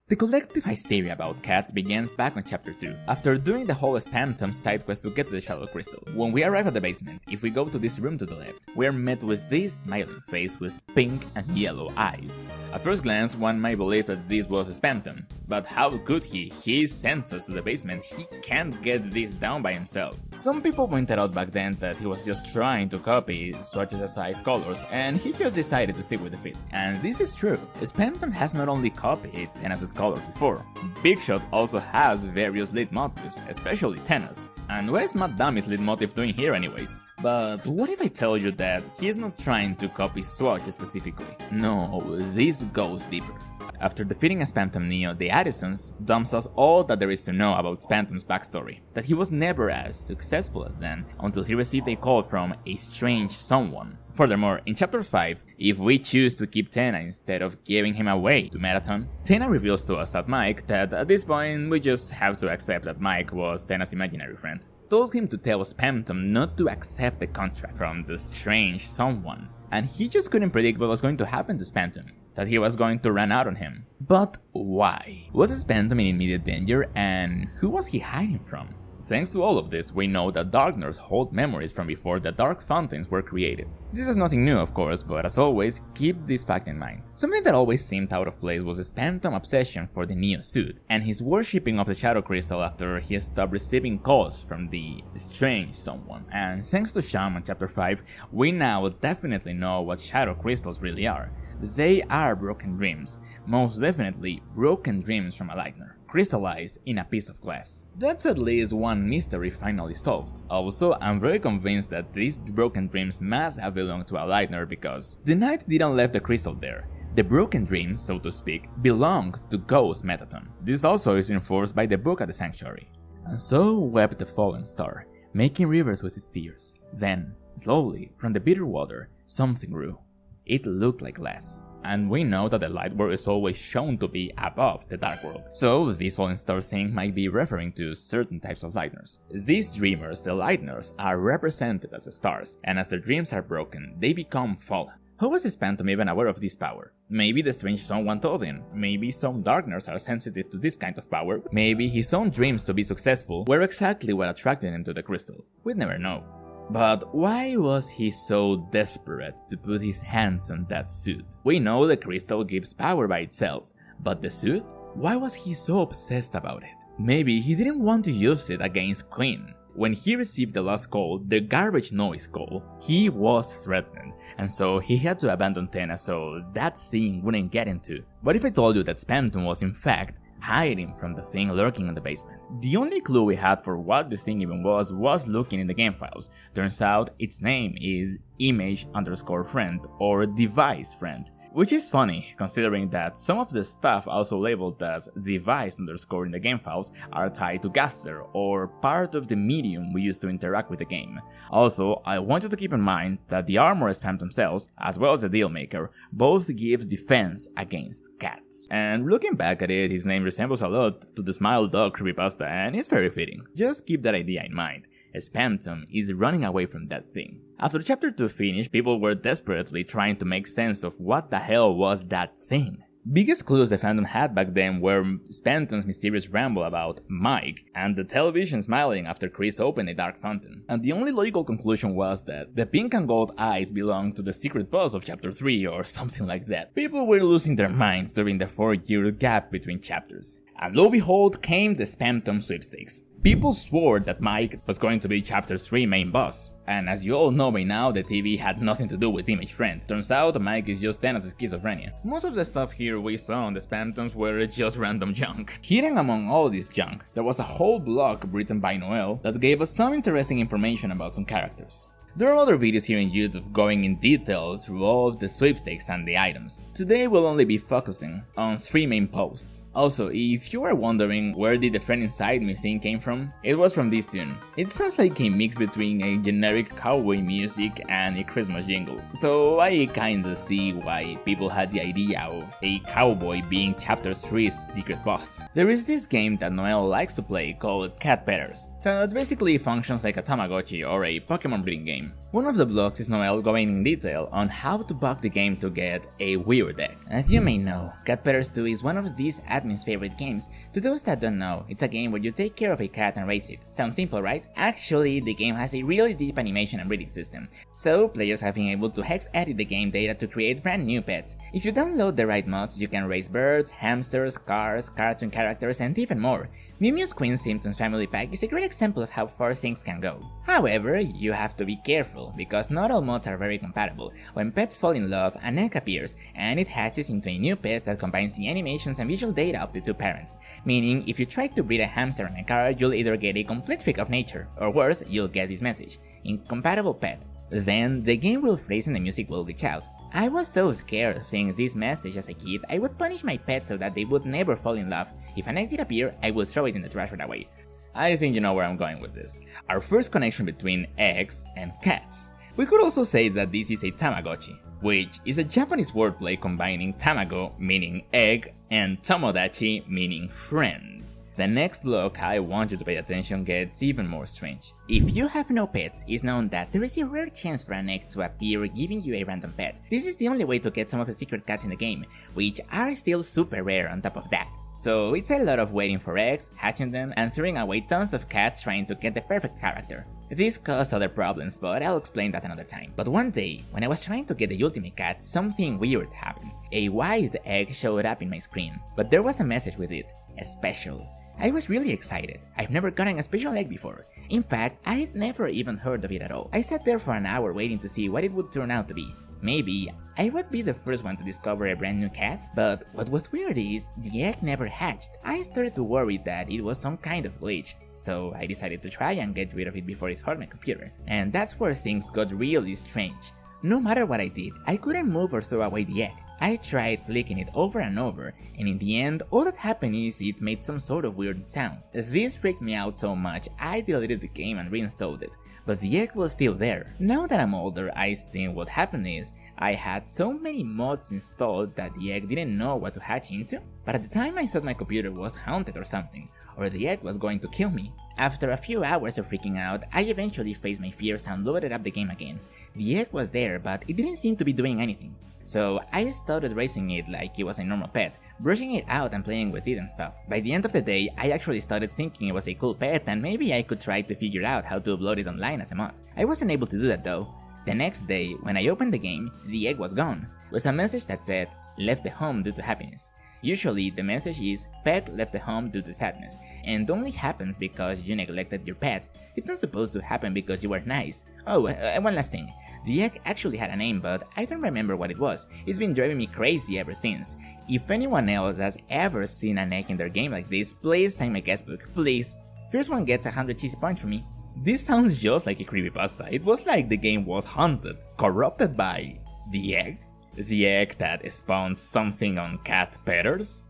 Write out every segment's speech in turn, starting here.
The collective hysteria about cats begins back on chapter 2, after doing the whole Spamton side quest to get to the Shadow Crystal. When we arrive at the basement, if we go to this room to the left, we are met with this smiling face with pink and yellow eyes. At first glance, one might believe that this was Spamton, but how could he? He sent us to the basement, he can't get this down by himself. Some people pointed out back then that he was just trying to copy Swatch's size colors, and he just decided to stick with the fit. And this is true. Spamton has not only copied Tenna's colors before. Big Shot also has various leitmotifs, especially Tenna's. And what is Matt Dummy's leitmotif doing here anyways? But what if I tell you that he is not trying to copy Swatch specifically? No, this goes deeper. After defeating a Spamton Neo, the Addisons dumps us all that there is to know about Spamton's backstory, that he was never as successful as them until he received a call from a strange someone. Furthermore, in chapter 5, if we choose to keep Tenna instead of giving him away to Marathon, Tenna reveals to us that at this point we just have to accept that Mike was Tenna's imaginary friend. Told him to tell Spamton not to accept the contract from the strange someone, and he just couldn't predict what was going to happen to Spamton, that he was going to run out on him. But why? Was Spamton in immediate danger, and who was he hiding from? Thanks to all of this, we know that Darkners hold memories from before the Dark Fountains were created. This is nothing new, of course, but as always, keep this fact in mind. Something that always seemed out of place was Spamton's obsession for the Neo suit, and his worshipping of the Shadow Crystal after he stopped receiving calls from the strange someone. And thanks to Shaman chapter 5, we now definitely know what Shadow Crystals really are. They are broken dreams, most definitely broken dreams from a Lightner, crystallized in a piece of glass. That's at least one mystery finally solved. Also, I'm very convinced that these broken dreams must have belonged to a Lightner because the Knight didn't leave the crystal there. The broken dreams, so to speak, belonged to Ghost Metaton. This also is reinforced by the book at the Sanctuary. And so wept the fallen star, making rivers with its tears. Then, slowly, from the bitter water, something grew. It looked like glass, and we know that the light world is always shown to be above the dark world. So this fallen star thing might be referring to certain types of Lightners. These dreamers, the Lightners, are represented as stars, and as their dreams are broken, they become fallen. How was Spamton even aware of this power? Maybe the strange someone told him, maybe some Darkners are sensitive to this kind of power, maybe his own dreams to be successful were exactly what attracted him to the crystal. We'd never know. But why was he so desperate to put his hands on that suit? We know the crystal gives power by itself, but the suit? Why was he so obsessed about it? Maybe he didn't want to use it against Queen. When he received the last call, the garbage noise call, he was threatened, and so he had to abandon Tenna so that thing wouldn't get into. What if I told you that Spamton was in fact hiding from the thing lurking in the basement? The only clue we had for what the thing even was looking in the game files. Turns out its name is image_friend or device friend. Which is funny, considering that some of the stuff also labeled as device underscore in the game files are tied to Gaster, or part of the medium we use to interact with the game. Also, I want you to keep in mind that the armor Spamton themselves, as well as the Dealmaker, both gives defense against cats. And looking back at it, his name resembles a lot to the Smile Dog creepypasta, and it's very fitting. Just keep that idea in mind. Spamton is running away from that thing. After chapter 2 finished, people were desperately trying to make sense of what the hell was that thing. Biggest clues the fandom had back then were Spamton's mysterious ramble about Mike, and the television smiling after Kris opened a dark fountain. And the only logical conclusion was that the pink and gold eyes belonged to the secret boss of chapter 3 or something like that. People were losing their minds during the 4-year gap between chapters. And lo behold came the Spamton sweepstakes. People swore that Mike was going to be chapter 3 main boss, and as you all know by now, the TV had nothing to do with Image Friend. Turns out Mike is just Tenna's schizophrenia. Most of the stuff here we saw on the Spamtons were just random junk. Hidden among all this junk, there was a whole blog written by Noel that gave us some interesting information about some characters. There are other videos here in YouTube going in detail through all of the sweepstakes and the items. Today we'll only be focusing on 3 main posts. Also, if you are wondering where did the friend inside me thing came from, it was from this tune. It sounds like a mix between a generic cowboy music and a Christmas jingle, so I kinda see why people had the idea of a cowboy being chapter 3's secret boss. There is this game that Noel likes to play called Cat Petters, that basically functions like a Tamagotchi or a Pokemon breeding game. game. One of the blogs is Noel going in detail on how to bug the game to get a weird egg. As you may know, Cat Peddlers 2 is one of these admin's favorite games. To those that don't know, it's a game where you take care of a cat and raise it. Sounds simple, right? Actually, the game has a really deep animation and breeding system, so players have been able to hex edit the game data to create brand new pets. If you download the right mods, you can raise birds, hamsters, cars, cartoon characters, and even more. Mew Mew's Queen Spamton family pack is a great example of how far things can go. However, you have to be careful, because not all mods are very compatible. When pets fall in love, an egg appears, and it hatches into a new pet that combines the animations and visual data of the two parents. Meaning, if you try to breed a hamster and a car, you'll either get a complete freak of nature, or worse, you'll get this message: incompatible pet. Then, the game will freeze and the music will glitch out. I was so scared of seeing this message as a kid, I would punish my pet so that they would never fall in love. If an egg did appear, I would throw it in the trash right away. I think you know where I'm going with this. Our first connection between eggs and cats. We could also say that this is a Tamagotchi, which is a Japanese wordplay combining tamago, meaning egg, and tomodachi, meaning friend. The next block I want you to pay attention gets even more strange. If you have no pets, it's known that there is a rare chance for an egg to appear giving you a random pet. This is the only way to get some of the secret cats in the game, which are still super rare on top of that. So it's a lot of waiting for eggs, hatching them, and throwing away tons of cats trying to get the perfect character. This caused other problems, but I'll explain that another time. But one day, when I was trying to get the ultimate cat, something weird happened. A white egg showed up in my screen, but there was a message with it: special. I was really excited. I've never gotten a special egg before. In fact, I had never even heard of it at all. I sat there for an hour waiting to see what it would turn out to be. Maybe I would be the first one to discover a brand new cat, but what was weird is the egg never hatched. I started to worry that it was some kind of glitch, so I decided to try and get rid of it before it hurt my computer. And that's where things got really strange. No matter what I did, I couldn't move or throw away the egg. I tried clicking it over and over, and in the end, all that happened is it made some sort of weird sound. This freaked me out so much, I deleted the game and reinstalled it, but the egg was still there. Now that I'm older, I think what happened is, I had so many mods installed that the egg didn't know what to hatch into, but at the time I thought my computer was haunted or something, or the egg was going to kill me. After a few hours of freaking out, I eventually faced my fears and loaded up the game again. The egg was there, but it didn't seem to be doing anything. So I started raising it like it was a normal pet, brushing it out and playing with it and stuff. By the end of the day, I actually started thinking it was a cool pet and maybe I could try to figure out how to upload it online as a mod. I wasn't able to do that though. The next day, when I opened the game, the egg was gone, with a message that said, "Left the home due to happiness." Usually, the message is, "Pet left the home due to sadness," and only happens because you neglected your pet. It's not supposed to happen because you were nice. Oh, one last thing. The egg actually had a name, but I don't remember what it was. It's been driving me crazy ever since. If anyone else has ever seen an egg in their game like this, please sign my guestbook, please. First one gets 100 cheesy points from me. This sounds just like a creepypasta. It was like the game was haunted, corrupted by the egg. The egg that spawned something on Cat Peddlers?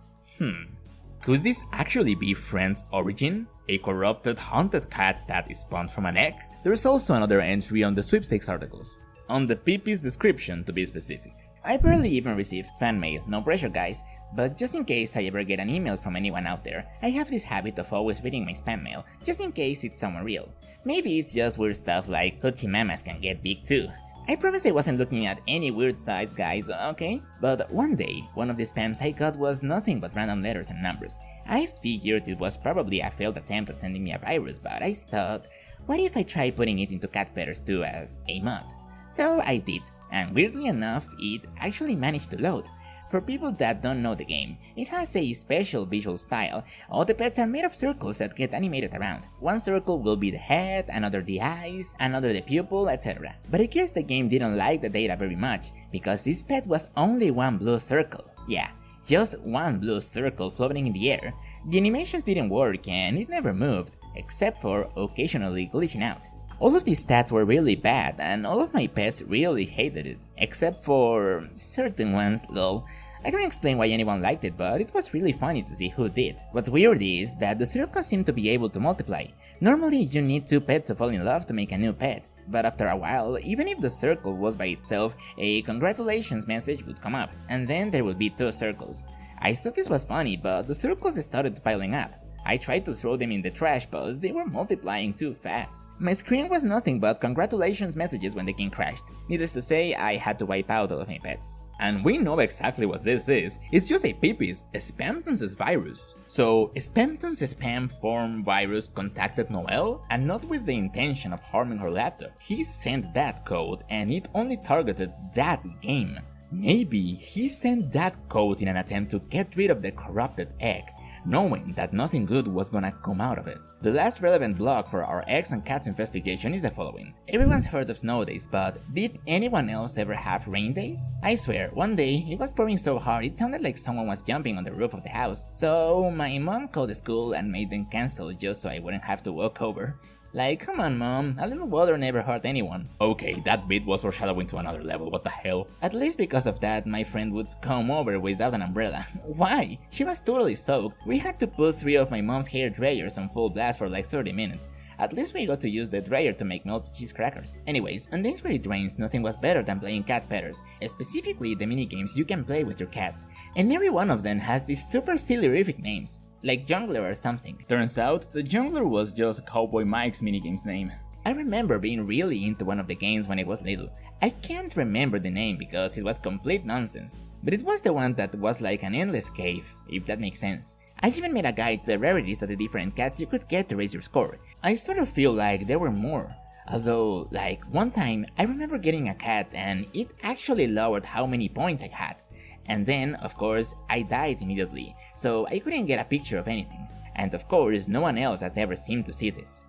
Could this actually be Friend's origin? A corrupted, haunted cat that spawned from an egg? There's also another entry on the sweepstakes articles, on the PP's description to be specific. I barely even received fan mail, no pressure guys, but just in case I ever get an email from anyone out there, I have this habit of always reading my spam mail, just in case it's someone real. Maybe it's just weird stuff like hoochie mamas can get big too. I promise I wasn't looking at any weird size guys, okay? But one day, one of the spams I got was nothing but random letters and numbers. I figured it was probably a failed attempt at sending me a virus, but I thought, what if I try putting it into Cat Peddlers 2 as a mod? So I did, and weirdly enough, it actually managed to load. For people that don't know the game, it has a special visual style. All the pets are made of circles that get animated around. One circle will be the head, another the eyes, another the pupil, etc. But I guess the game didn't like the data very much, because this pet was only one blue circle. Yeah, just one blue circle floating in the air. The animations didn't work and it never moved, except for occasionally glitching out. All of these stats were really bad and all of my pets really hated it, except for certain ones, lol. I can't explain why anyone liked it, but it was really funny to see who did. What's weird is that the circles seem to be able to multiply. Normally you need 2 pets to fall in love to make a new pet, but after a while, even if the circle was by itself, a congratulations message would come up, and then there would be 2 circles. I thought this was funny, but the circles started piling up. I tried to throw them in the trash, but they were multiplying too fast. My screen was nothing but congratulations messages when the game crashed. Needless to say, I had to wipe out all of my pets. And we know exactly what this is. It's just a Pippi's, Spamton's virus. So, Spamton's spam form virus contacted Noelle, and not with the intention of harming her laptop. He sent that code, and it only targeted that game. Maybe he sent that code in an attempt to get rid of the corrupted egg, knowing that nothing good was gonna come out of it. The last relevant blog for our eggs and cats investigation is the following. Everyone's heard of snow days, but did anyone else ever have rain days? I swear, one day it was pouring so hard it sounded like someone was jumping on the roof of the house, so my mom called the school and made them cancel just so I wouldn't have to walk over. Like, come on mom, a little water never hurt anyone. Okay, that bit was foreshadowing to another level, what the hell? At least because of that, my friend would come over without an umbrella. Why? She was totally soaked. We had to put 3 of my mom's hair dryers on full blast for like 30 minutes. At least we got to use the dryer to make melted cheese crackers. Anyways, on days where it rains, nothing was better than playing cat petters, specifically the minigames you can play with your cats. And every one of them has these super silly-rific names. Like Jungler or something. Turns out, the Jungler was just Cowboy Mike's minigame's name. I remember being really into one of the games when I was little. I can't remember the name because it was complete nonsense. But it was the one that was like an endless cave, if that makes sense. I even made a guide to the rarities of the different cats you could get to raise your score. I sort of feel like there were more. Although, like, one time, I remember getting a cat and it actually lowered how many points I had. And then, of course, I died immediately, so I couldn't get a picture of anything. And of course, no one else has ever seemed to see this.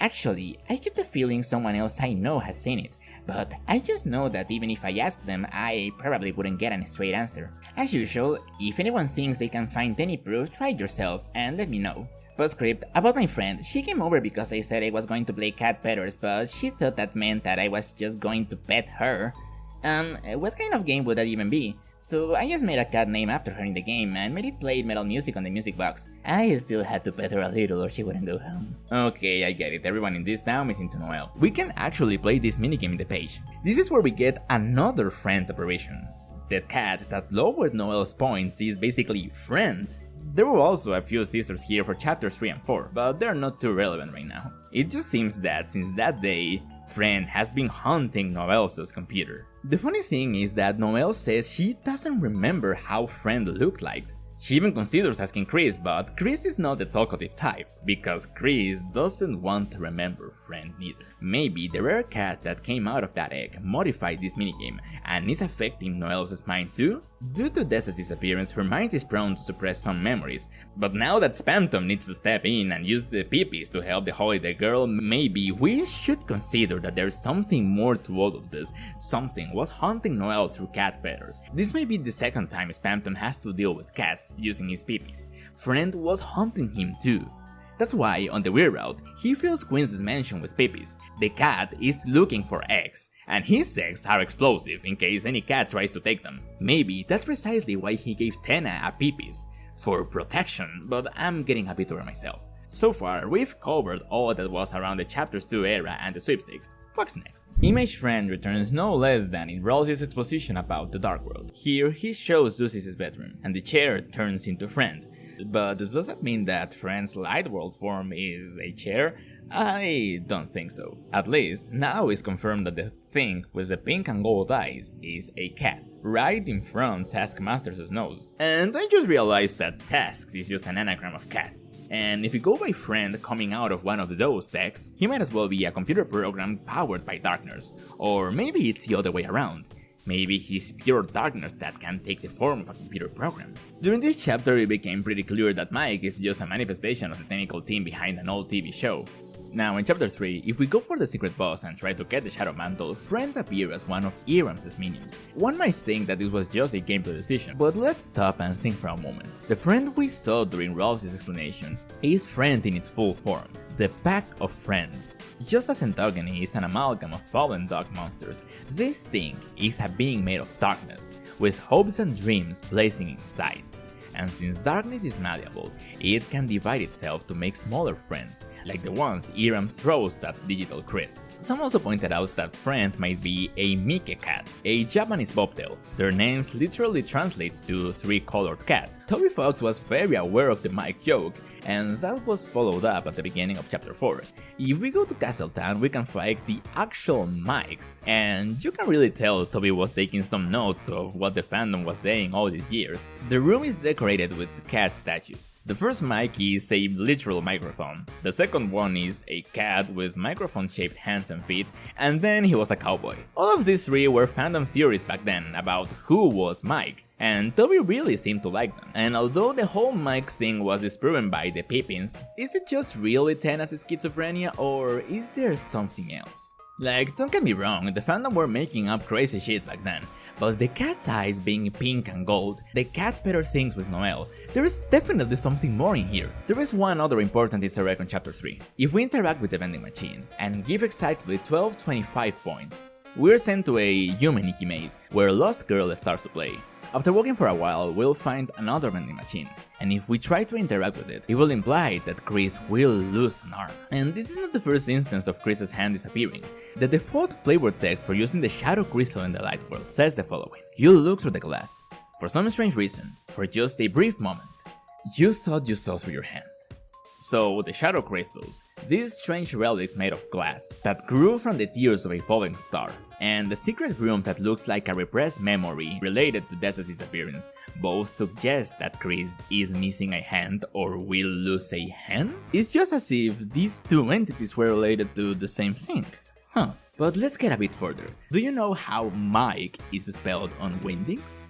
Actually, I get the feeling someone else I know has seen it, but I just know that even if I asked them, I probably wouldn't get a straight answer. As usual, if anyone thinks they can find any proof, try it yourself and let me know. Postscript, about my friend, she came over because I said I was going to play cat petters, but she thought that meant that I was just going to pet her. What kind of game would that even be? So I just made a cat name after her in the game and made it play metal music on the music box. I still had to pet her a little or she wouldn't go home. Okay, I get it, everyone in this town is into Noelle. We can actually play this minigame in the page. This is where we get another friend operation. The cat that lowered Noelle's points is basically friend. There were also a few scissors here for chapters 3 and 4, but they're not too relevant right now. It just seems that since that day, Friend has been haunting Noelle's computer. The funny thing is that Noelle says she doesn't remember how Friend looked like. She even considers asking Kris, but Kris is not the talkative type, because Kris doesn't want to remember Friend neither. Maybe the rare cat that came out of that egg modified this minigame and is affecting Noelle's mind too? Due to Dessa's disappearance, her mind is prone to suppress some memories, but now that Spamton needs to step in and use the Pippi's to help the holiday girl, maybe we should consider that there's something more to all of this. Something was haunting Noelle through cat petters. This may be the second time Spamton has to deal with cats using his Pippi's. Friend was haunting him too. That's why, on the weird route, he fills Queen's mansion with Pippi's. The cat is looking for eggs, and his eggs are explosive in case any cat tries to take them. Maybe that's precisely why he gave Tenna a Pippi's, for protection, but I'm getting a bit over myself. So far, we've covered all that was around the Chapters 2 era and the sweepstakes. What's next? Image Friend returns no less than in Rose's exposition about the Dark World. Here, he shows Zeus' bedroom, and the chair turns into Friend. But does that mean that Friend's light world form is a chair? I don't think so. At least, now it's confirmed that the thing with the pink and gold eyes is a cat, right in front Taskmaster's nose. And I just realized that Tasks is just an anagram of cats. And if you go by Friend coming out of one of those sects, he might as well be a computer program powered by darkness. Or maybe it's the other way around. Maybe he's pure darkness that can take the form of a computer program. During this chapter it became pretty clear that Mike is just a manifestation of the technical team behind an old TV show. Now in chapter 3, if we go for the secret boss and try to get the Shadow Mantle, Friend appears as one of Iram's minions. One might think that this was just a gameplay decision, but let's stop and think for a moment. The Friend we saw during Ralph's explanation is Friend in its full form. The Pack of Friends. Just as Antogony is an amalgam of fallen dog monsters, this thing is a being made of darkness, with hopes and dreams blazing in his eyes. and since darkness is malleable, it can divide itself to make smaller friends, like the ones Iram throws at digital Kris. Some also pointed out that friend might be a Mike cat, a Japanese bobtail. Their names literally translates to three-colored cat. Toby Fox was very aware of the Mike joke, and that was followed up at the beginning of chapter 4. If we go to Castletown, we can fight the actual Mikes, and you can really tell Toby was taking some notes of what the fandom was saying all these years. The room is decorated with cat statues. The first Mike is a literal microphone, the second one is a cat with microphone-shaped hands and feet, and then he was a cowboy. All of these three were fandom theories back then about who was Mike, and Toby really seemed to like them. And although the whole Mike thing was disproven by the Pippins, is it just really Tenna's schizophrenia, or is there something else? Like, don't get me wrong, the fandom were making up crazy shit back then, but the cat's eyes being pink and gold, the cat better things with Noelle, there is definitely something more in here. There is one other important Easter egg on chapter 3. If we interact with the vending machine and give exactly 1225 points, we're sent to a Yumeniki maze, where Lost Girl starts to play. After walking for a while, we'll find another vending machine, and if we try to interact with it, it will imply that Kris will lose an arm. And this is not the first instance of Kris's hand disappearing. The default flavor text for using the shadow crystal in the light world says the following: you look through the glass. For some strange reason, for just a brief moment, you thought you saw through your hand. So, the shadow crystals, these strange relics made of glass that grew from the tears of a falling star, and the secret room that looks like a repressed memory related to Dessa's disappearance, both suggest that Kris is missing a hand or will lose a hand? It's just as if these two entities were related to the same thing. Huh. But let's get a bit further. Do you know how Mike is spelled on Wingdings?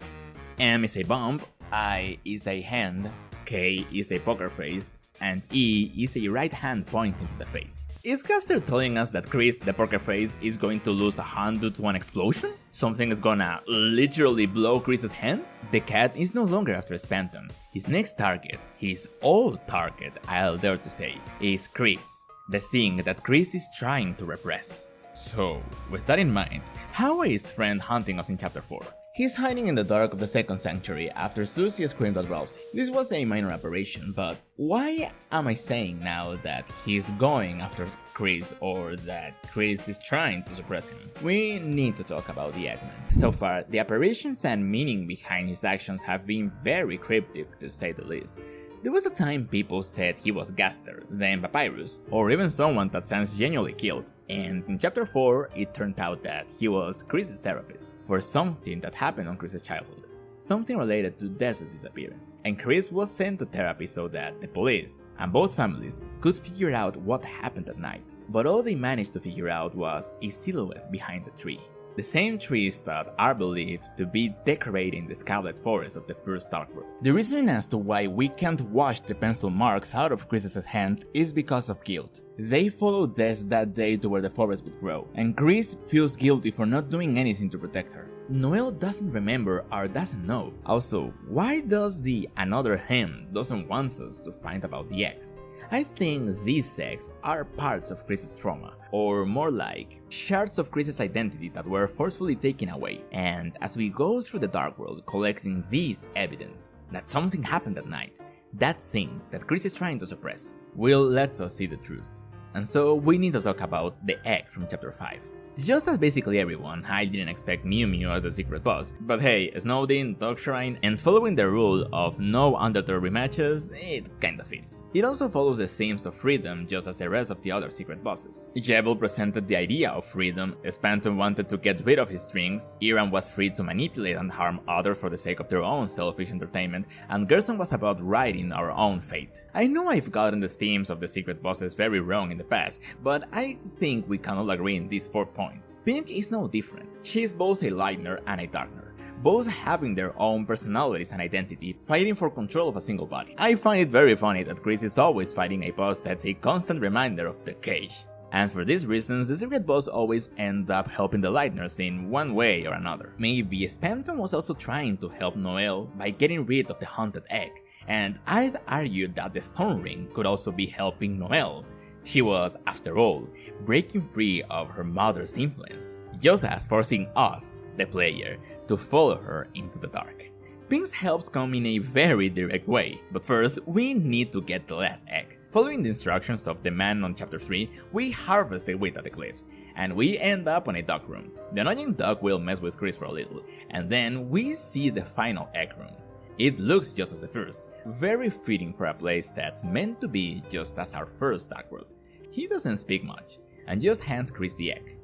M is a bomb, I is a hand, K is a poker face, and E is a right hand pointing to the face. Is Caster telling us that Kris, the poker face, is going to lose a hand due to an explosion? Something is gonna literally blow Kris's hand? The cat is no longer after Spamton. His next target, his old target, I'll dare to say, is Kris, the thing that Kris is trying to repress. So, with that in mind, how is Friend hunting us in chapter 4? He's hiding in the dark of the second sanctuary after Susie screamed at Rousey. This was a minor operation, but why am I saying now that he's going after Kris or that Kris is trying to suppress him? We need to talk about the Eggman. So far, the apparitions and meaning behind his actions have been very cryptic, to say the least. There was a time people said he was Gaster, then Papyrus, or even someone that Sans genuinely killed, and in chapter 4 it turned out that he was Kris's therapist for something that happened on Kris's childhood, something related to Dessa's disappearance, and Kris was sent to therapy so that the police and both families could figure out what happened that night, but all they managed to figure out was a silhouette behind the tree. The same trees that are believed to be decorating the Scarlet Forest of the first Dark World. The reason as to why we can't wash the pencil marks out of Kris's hand is because of guilt. They followed Des that day to where the forest would grow, and Kris feels guilty for not doing anything to protect her. Noelle doesn't remember or doesn't know. Also, why does the another him doesn't want us to find about the eggs? I think these eggs are parts of Kris's trauma, or more like shards of Kris's identity that were forcefully taken away, and as we go through the Dark World collecting this evidence that something happened that night, that thing that Kris is trying to suppress will let us see the truth. And so we need to talk about the egg from chapter 5. Just as basically everyone, I didn't expect Mew Mew as a secret boss, but hey, Snowdin, Dogshrine, and following the rule of no Undertale rematches, it kinda fits. It also follows the themes of freedom just as the rest of the other secret bosses. Jebel presented the idea of freedom, Spamton wanted to get rid of his strings, Iram was free to manipulate and harm others for the sake of their own selfish entertainment, and Gerson was about writing our own fate. I know I've gotten the themes of the secret bosses very wrong in the past, but I think we can all agree in these 4 points. Pink is no different. She is both a lightener and a darkener, both having their own personalities and identity, fighting for control of a single body. I find it very funny that Kris is always fighting a boss that's a constant reminder of the cage. And for these reasons, the secret boss always end up helping the lighteners in one way or another. Maybe Spamton was also trying to help Noelle by getting rid of the haunted egg, and I'd argue that the Thorn Ring could also be helping Noelle. She was, after all, breaking free of her mother's influence, just as forcing us, the player, to follow her into the dark. Pink's helps come in a very direct way, but first we need to get the last egg. Following the instructions of the man on chapter 3, we harvest the wheat at the cliff, and we end up on a duck room. The annoying duck will mess with Kris for a little, and then we see the final egg room. It looks just as the first, very fitting for a place that's meant to be just as our first Dark World. He doesn't speak much, and just hands Kris the egg.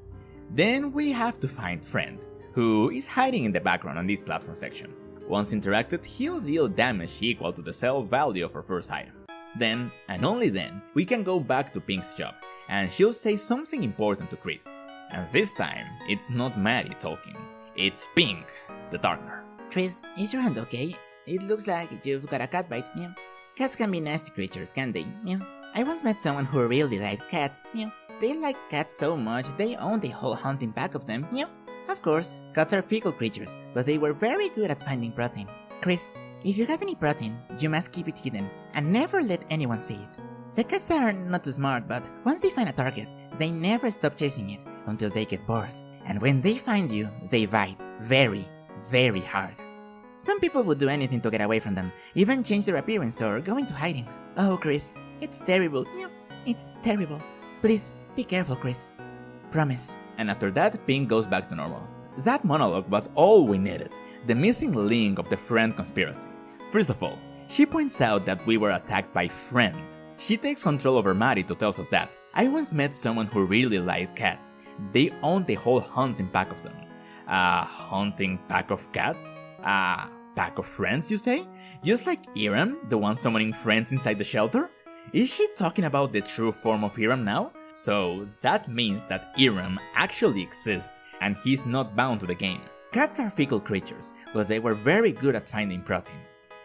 Then we have to find Friend, who is hiding in the background on this platform section. Once interacted, he'll deal damage equal to the sell value of our first item. Then, and only then, we can go back to Pink's shop, and she'll say something important to Kris. And this time, it's not Maddie talking, it's Pink, the Darker. Kris, is your hand okay? It looks like you've got a cat bite. Yeah. Cats can be nasty creatures, can't they? Yeah. I once met someone who really liked cats. Yeah. They liked cats so much they owned a whole hunting pack of them. Yeah. Of course, cats are fickle creatures, but they were very good at finding protein. Kris, if you have any protein, you must keep it hidden and never let anyone see it. The cats are not too smart, but once they find a target, they never stop chasing it until they get bored. And when they find you, they bite very, very hard. Some people would do anything to get away from them, even change their appearance or go into hiding. Oh, Kris, it's terrible. Yeah, it's terrible. Please, be careful, Kris. Promise. And after that, Pink goes back to normal. That monologue was all we needed, the missing link of the Friend conspiracy. First of all, she points out that we were attacked by Friend. She takes control over Maddie to tell us that. I once met someone who really liked cats. They owned a whole hunting pack of them. A hunting pack of cats? A pack of friends, you say? Just like Iram, the one summoning friends inside the shelter? Is she talking about the true form of Iram now? So that means that Iram actually exists and he's not bound to the game. Cats are fickle creatures, but they were very good at finding protein.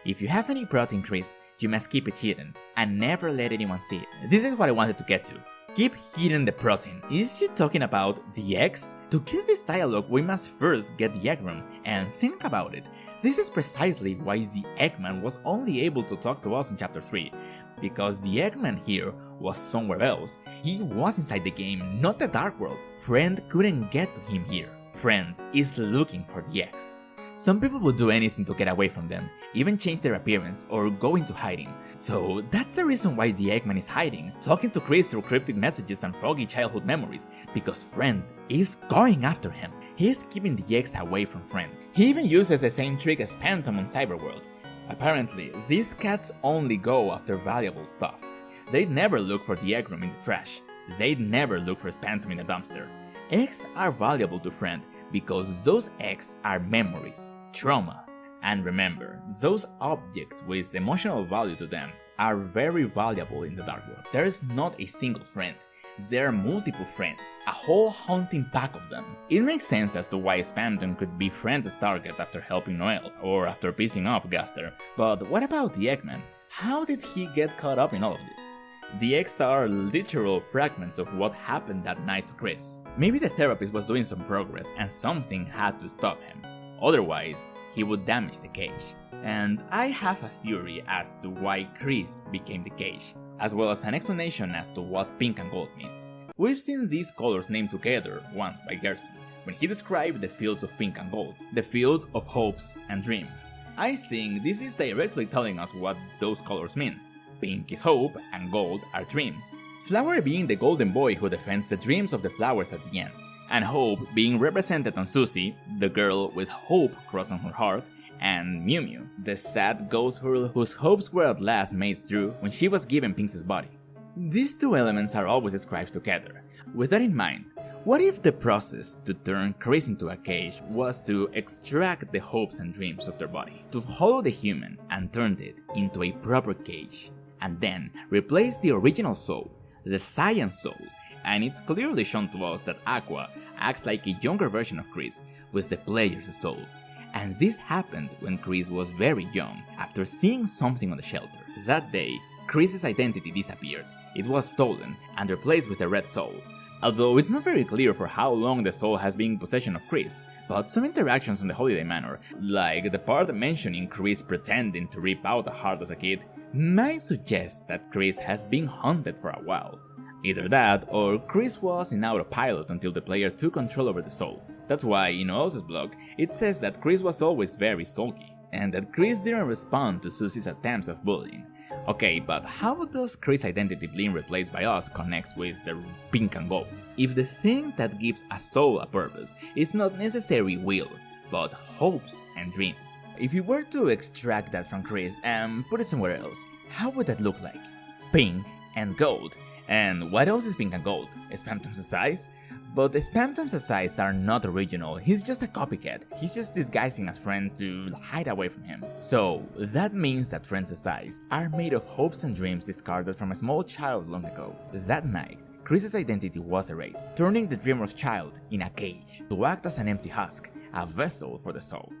If you have any protein, Kris, you must keep it hidden and never let anyone see it. This is what I wanted to get to. Keep hidden the protein. Is she talking about the eggs? To get this dialogue, we must first get the egg room and think about it. This is precisely why the Eggman was only able to talk to us in chapter 3. Because the Eggman here was somewhere else. He was inside the game, not the Dark World. Friend couldn't get to him here. Friend is looking for the eggs. Some people would do anything to get away from them, even change their appearance or go into hiding. So that's the reason why the Eggman is hiding, talking to Kris through cryptic messages and foggy childhood memories, because Friend is going after him. He is keeping the eggs away from Friend. He even uses the same trick as Spamton on Cyberworld. Apparently, these cats only go after valuable stuff. They'd never look for the egg room in the trash. They'd never look for Spamton in a dumpster. Eggs are valuable to Friend because those eggs are memories, trauma. And remember, those objects with emotional value to them are very valuable in the Dark World. There is not a single friend. There are multiple friends, a whole hunting pack of them. It makes sense as to why Spamton could be Friend's target after helping Noel, or after pissing off Gaster. But what about the Eggman? How did he get caught up in all of this? The eggs are literal fragments of what happened that night to Kris. Maybe the therapist was doing some progress and something had to stop him. Otherwise, he would damage the cage. And I have a theory as to why Kris became the cage, as well as an explanation as to what pink and gold means. We've seen these colors named together once by Gerson, when he described the fields of pink and gold, the field of hopes and dreams. I think this is directly telling us what those colors mean. Pink is hope and gold are dreams. Flower being the golden boy who defends the dreams of the flowers at the end, and hope being represented on Susie, the girl with hope crossing her heart, and Mew Mew, the sad ghost girl whose hopes were at last made true when she was given Pink's body. These two elements are always described together. With that in mind, what if the process to turn Kris into a cage was to extract the hopes and dreams of their body, to hollow the human and turn it into a proper cage, and then replace the original soul, the science soul, and it's clearly shown to us that Aqua acts like a younger version of Kris with the player's soul. And this happened when Kris was very young, after seeing something on the shelter. That day, Kris's identity disappeared. It was stolen and replaced with a red soul. Although it's not very clear for how long the soul has been in possession of Kris, but some interactions on the Holiday Manor, like the part mentioning Kris pretending to rip out a heart as a kid, might suggest that Kris has been haunted for a while. Either that, or Kris was in autopilot until the player took control over the soul. That's why in Ooz's blog, it says that Kris was always very sulky. and that Kris didn't respond to Susie's attempts of bullying. Okay, but how does Kris' identity being replaced by us connects with the pink and gold? If the thing that gives a soul a purpose is not necessarily will, but hopes and dreams. If you were to extract that from Kris and put it somewhere else, how would that look like? Pink and gold. And what else is pink and gold? Spamton's eyes? But Spamton's eyes are not original, he's just a copycat. He's just disguising as Friend to hide away from him. So that means that Friend's eyes are made of hopes and dreams discarded from a small child long ago. That night, Kris's identity was erased, turning the dreamer's child in a cage to act as an empty husk, a vessel for the soul.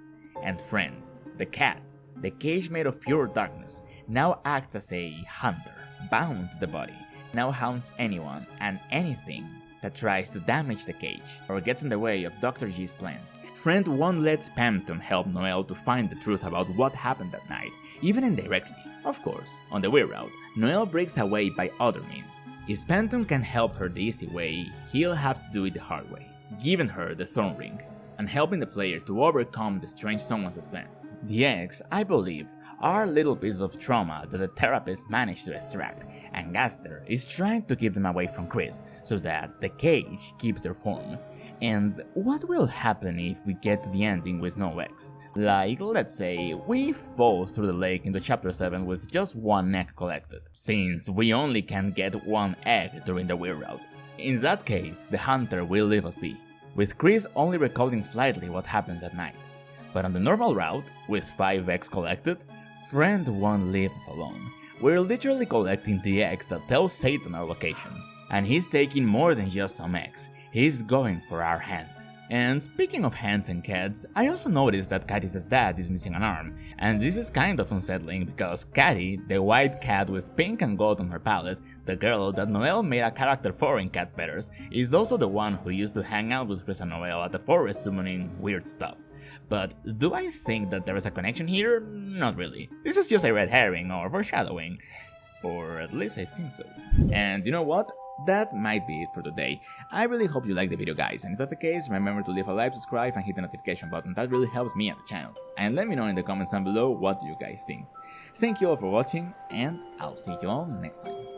And Friend, the cat, the cage made of pure darkness, now acts as a hunter, bound to the body, now haunts anyone and anything that tries to damage the cage or gets in the way of Dr. G's plan. Friend won't let Spamton help Noelle to find the truth about what happened that night, even indirectly. Of course, on the weird route, Noelle breaks away by other means. If Spamton can help her the easy way, he'll have to do it the hard way, giving her the Thorn Ring, and helping the player to overcome the strange someone's plan. The eggs, I believe, are little pieces of trauma that the therapist managed to extract, and Gaster is trying to keep them away from Kris so that the cage keeps their form. And what will happen if we get to the ending with no eggs? Like, let's say, we fall through the lake into chapter 7 with just one egg collected, since we only can get one egg during the weird route. In that case, the hunter will leave us be, with Kris only recalling slightly what happens at night. But on the normal route, with 5 eggs collected, Friend won't leave us alone. We're literally collecting the eggs that tell Satan our location. And he's taking more than just some eggs, he's going for our hand. And speaking of hands and cats, I also noticed that Katie's dad is missing an arm, and this is kind of unsettling because Katie, the white cat with pink and gold on her palette, the girl that Noelle made a character for in Cat Betters, is also the one who used to hang out with Kris and Noelle at the forest summoning weird stuff. But do I think that there is a connection here? Not really. This is just a red herring or foreshadowing. Or at least I think so. And you know what? That might be it for today. I really hope you liked the video, guys, and if that's the case, remember to leave a like, subscribe and hit the notification button. That really helps me and the channel. And let me know in the comments down below what you guys think. Thank you all for watching, and I'll see you all next time.